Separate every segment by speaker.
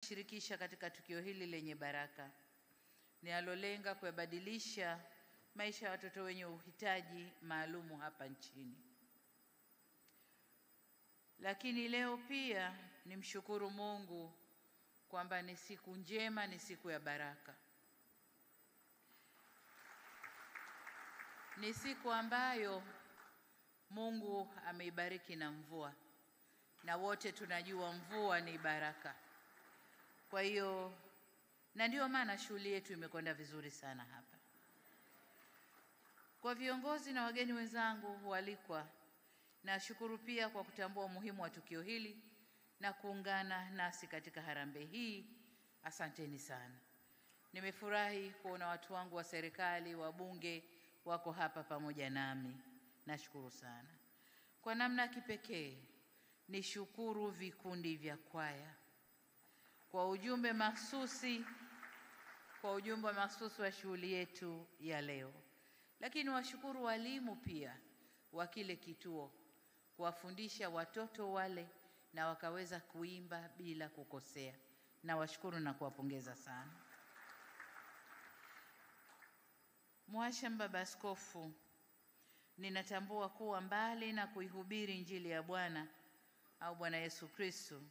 Speaker 1: kuwashirikisha katika tukio hili lenye baraka linalolenga kubadilisha maisha ya watoto wenye uhitaji maalumu hapa nchini. Lakini leo pia nimshukuru Mungu kwamba ni siku njema, ni siku ya baraka. Ni siku ambayo Mungu ameibariki na mvua, na wote tunajua mvua ni baraka. Kwa hiyo, na ndio maana shughuli yetu imekwenda vizuri sana hapa. Kwa viongozi na wageni wenzangu hualikwa, nashukuru pia kwa kutambua umuhimu wa tukio hili na kuungana nasi katika harambee hii. Asanteni sana. Nimefurahi kuona watu wangu wa serikali, wabunge wako hapa pamoja nami. Nashukuru sana. Kwa namna kipekee nishukuru vikundi vya kwaya kwa ujumbe mahsusi wa shughuli yetu ya leo. Lakini washukuru walimu pia wa kile kituo kuwafundisha watoto wale na wakaweza kuimba bila kukosea. Na washukuru na kuwapongeza sana. Mhashamu Baba Askofu, ninatambua kuwa mbali na kuihubiri Injili ya Bwana au Bwana Yesu Kristo,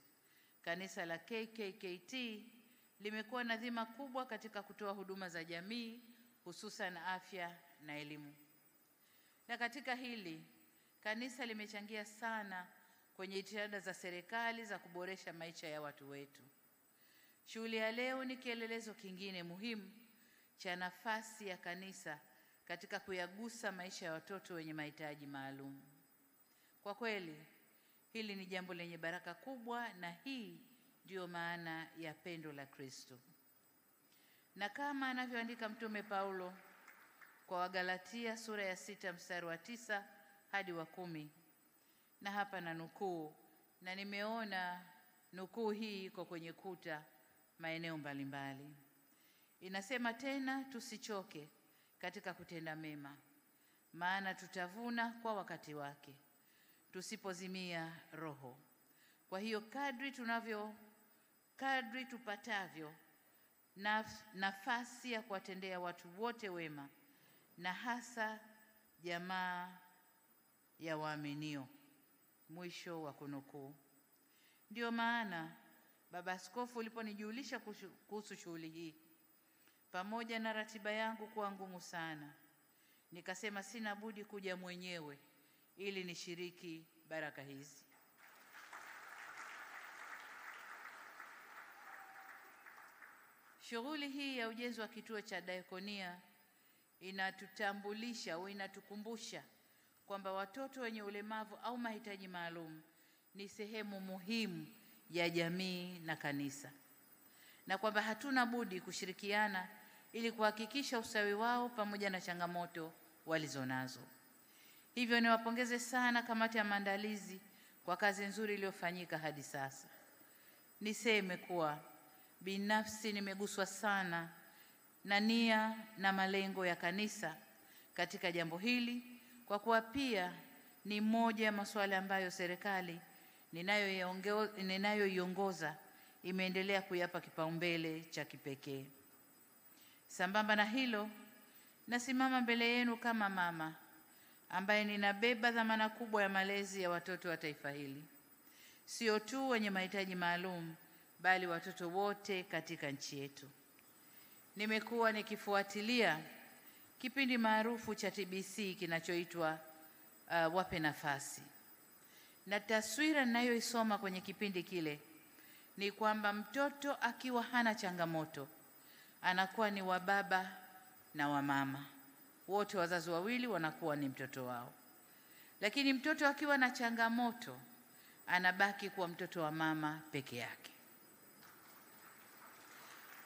Speaker 1: kanisa la KKKT limekuwa na dhima kubwa katika kutoa huduma za jamii, hususan afya na elimu. Na katika hili, kanisa limechangia sana kwenye jitihada za serikali za kuboresha maisha ya watu wetu. Shughuli ya leo ni kielelezo kingine muhimu cha nafasi ya kanisa katika kuyagusa maisha ya watoto wenye mahitaji maalum. Kwa kweli, hili ni jambo lenye baraka kubwa, na hii ndio maana ya pendo la Kristo. Na kama anavyoandika Mtume Paulo kwa Wagalatia sura ya 6 mstari wa 9 hadi wa 10, na hapa na nukuu, na nimeona nukuu hii iko kwenye kuta maeneo mbalimbali. Inasema tena, tusichoke katika kutenda mema, maana tutavuna kwa wakati wake, tusipozimia roho. Kwa hiyo kadri tupatavyo nafasi ya kuwatendea watu wote wema, na hasa jamaa ya waaminio. Mwisho wa kunukuu. Ndio maana Baba Askofu uliponijulisha kuhusu shughuli hii, pamoja na ratiba yangu kuwa ngumu sana, nikasema sina budi kuja mwenyewe ili nishiriki baraka hizi. Shughuli hii ya ujenzi wa kituo cha diakonia inatutambulisha au inatukumbusha kwamba watoto wenye ulemavu au mahitaji maalum ni sehemu muhimu ya jamii na kanisa, na kwamba hatuna budi kushirikiana ili kuhakikisha usawi wao pamoja na changamoto walizonazo. Hivyo niwapongeze sana kamati ya maandalizi kwa kazi nzuri iliyofanyika hadi sasa. Niseme kuwa binafsi nimeguswa sana na nia na malengo ya kanisa katika jambo hili, kwa kuwa pia ni moja ya masuala ambayo serikali ninayoiongoza imeendelea kuyapa kipaumbele cha kipekee. Sambamba na hilo, nasimama mbele yenu kama mama ambaye ninabeba dhamana kubwa ya malezi ya watoto wa taifa hili, sio tu wenye mahitaji maalum, bali watoto wote katika nchi yetu. Nimekuwa nikifuatilia kipindi maarufu cha TBC kinachoitwa Wape Nafasi, na taswira ninayoisoma kwenye kipindi kile ni kwamba mtoto akiwa hana changamoto anakuwa ni wa baba na wa mama, wote wazazi wawili wanakuwa ni mtoto wao. Lakini mtoto akiwa na changamoto anabaki kuwa mtoto wa mama peke yake.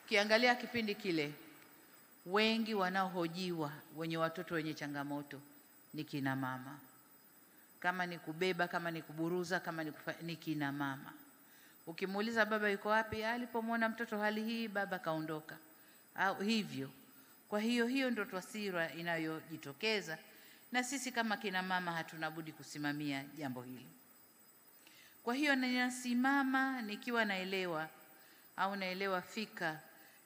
Speaker 1: Kiangalia kipindi kile, wengi wanaohojiwa wenye watoto wenye changamoto ni kina mama. Kama ni kubeba, kama ni kuburuza, kama ni kina mama. Ukimuuliza baba yuko wapi, alipomwona mtoto hali hii baba kaondoka, au hivyo. Kwa hiyo ndio taswira inayojitokeza, na sisi kama kina mama hatuna budi kusimamia jambo hili. Kwa hiyo ninasimama nikiwa naelewa au naelewa fika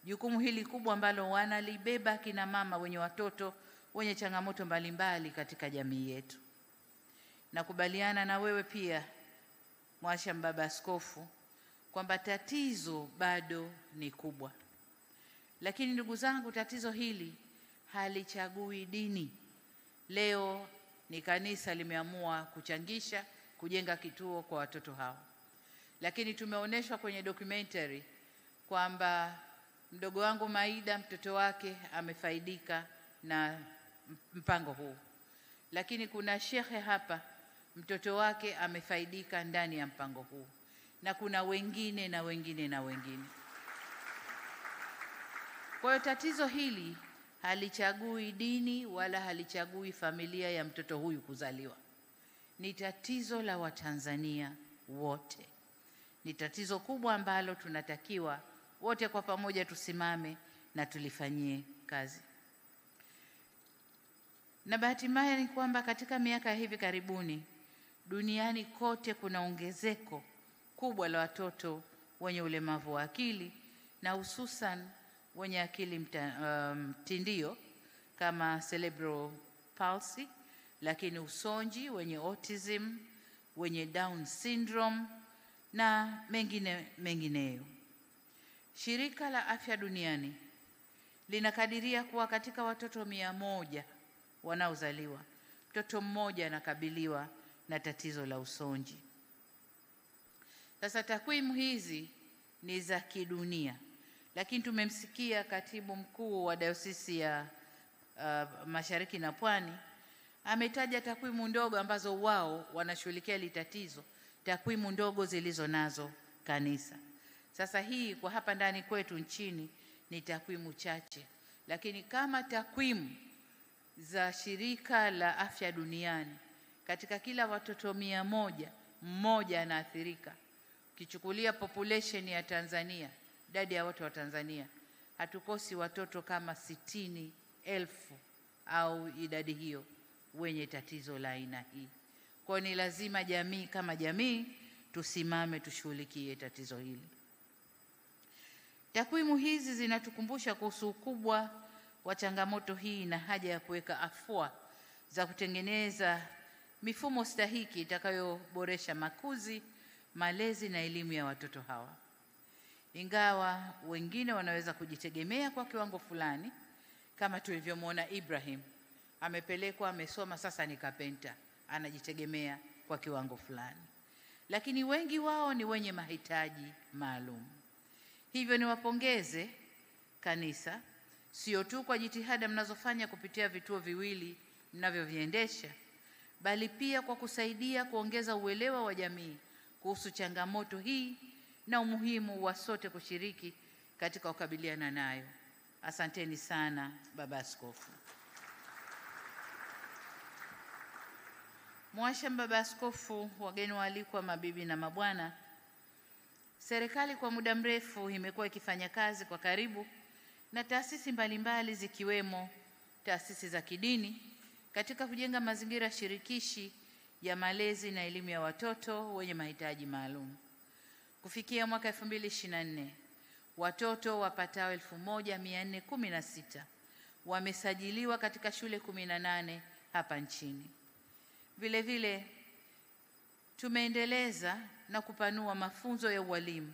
Speaker 1: jukumu hili kubwa ambalo wanalibeba kina mama wenye watoto wenye changamoto mbalimbali katika jamii yetu. Nakubaliana na wewe pia Mhashamu Baba Askofu kwamba tatizo bado ni kubwa. Lakini ndugu zangu, tatizo hili halichagui dini. Leo ni kanisa limeamua kuchangisha kujenga kituo kwa watoto hao. Lakini tumeonyeshwa kwenye documentary kwamba mdogo wangu Maida mtoto wake amefaidika na mpango huu. Lakini kuna shekhe hapa mtoto wake amefaidika ndani ya mpango huu. Na kuna wengine na wengine na wengine. Kwa hiyo tatizo hili halichagui dini wala halichagui familia ya mtoto huyu kuzaliwa. Ni tatizo la Watanzania wote. Ni tatizo kubwa ambalo tunatakiwa wote kwa pamoja tusimame na tulifanyie kazi. Na bahati mbaya ni kwamba katika miaka hivi karibuni duniani kote kuna ongezeko kubwa la watoto wenye ulemavu wa akili na hususan wenye akili mtindio kama cerebral palsy, lakini usonji, wenye autism, wenye Down syndrome na mengineyo. Shirika la Afya Duniani linakadiria kuwa katika watoto 100 wanaozaliwa, mtoto mmoja anakabiliwa na tatizo la usonji. Sasa takwimu hizi ni za kidunia, lakini tumemsikia katibu mkuu wa Dayosisi ya Mashariki na Pwani ametaja takwimu ndogo ambazo wao wanashughulikia hili tatizo, takwimu ndogo zilizo nazo kanisa. Sasa hii kwa hapa ndani kwetu nchini ni takwimu chache, lakini kama takwimu za Shirika la Afya Duniani, katika kila watoto 100 mmoja anaathirika. Kichukulia population ya Tanzania, idadi ya watu wa Tanzania, hatukosi watoto kama 60,000 au idadi hiyo wenye tatizo la aina hii. Kwa ni lazima jamii kama jamii tusimame tushughulikie tatizo hili. Takwimu hizi zinatukumbusha kuhusu ukubwa wa changamoto hii na haja ya kuweka afua za kutengeneza mifumo stahiki itakayoboresha makuzi, malezi na elimu ya watoto hawa. Ingawa wengine wanaweza kujitegemea kwa kiwango fulani, kama tulivyomwona Ibrahim, amepelekwa amesoma, sasa ni kapenta, anajitegemea kwa kiwango fulani. Lakini wengi wao ni wenye mahitaji maalum. Hivyo niwapongeze kanisa, sio tu kwa jitihada mnazofanya kupitia vituo viwili mnavyoviendesha, bali pia kwa kusaidia kuongeza uelewa wa jamii kuhusu changamoto hii na umuhimu wa sote kushiriki katika kukabiliana nayo. Asanteni sana Baba Askofu. Mhashamu Baba Askofu, wageni waalikwa, mabibi na mabwana, serikali kwa muda mrefu imekuwa ikifanya kazi kwa karibu na taasisi mbalimbali zikiwemo taasisi za kidini katika kujenga mazingira shirikishi ya malezi na elimu ya watoto wenye mahitaji maalum. Kufikia mwaka 2024, watoto wapatao 1416 wamesajiliwa katika shule 18 hapa nchini. Vile vile tumeendeleza na kupanua mafunzo ya ualimu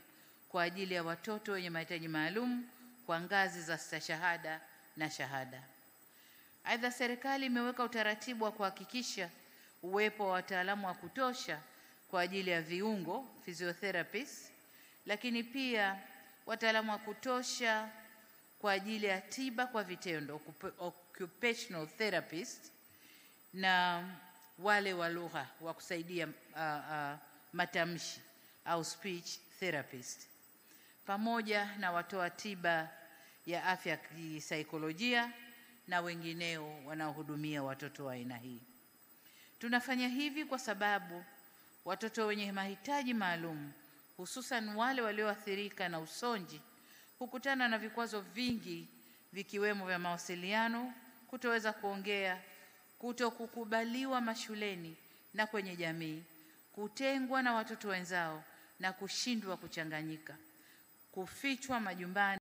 Speaker 1: kwa ajili ya watoto wenye mahitaji maalum kwa ngazi za stashahada na shahada. Aidha, serikali imeweka utaratibu wa kuhakikisha uwepo wa wataalamu wa kutosha kwa ajili ya viungo, physiotherapists, lakini pia wataalamu wa kutosha kwa ajili ya tiba kwa vitendo, occupational therapist, na wale wa lugha wa kusaidia matamshi au speech therapist, pamoja na watoa tiba ya afya kisaikolojia na wengineo wanaohudumia watoto wa aina hii. Tunafanya hivi kwa sababu watoto wenye mahitaji maalum, hususan wale walioathirika na usonji, hukutana na vikwazo vingi vikiwemo vya mawasiliano, kutoweza kuongea, kutokukubaliwa mashuleni na kwenye jamii, kutengwa na watoto wenzao na kushindwa kuchanganyika. kufichwa majumbani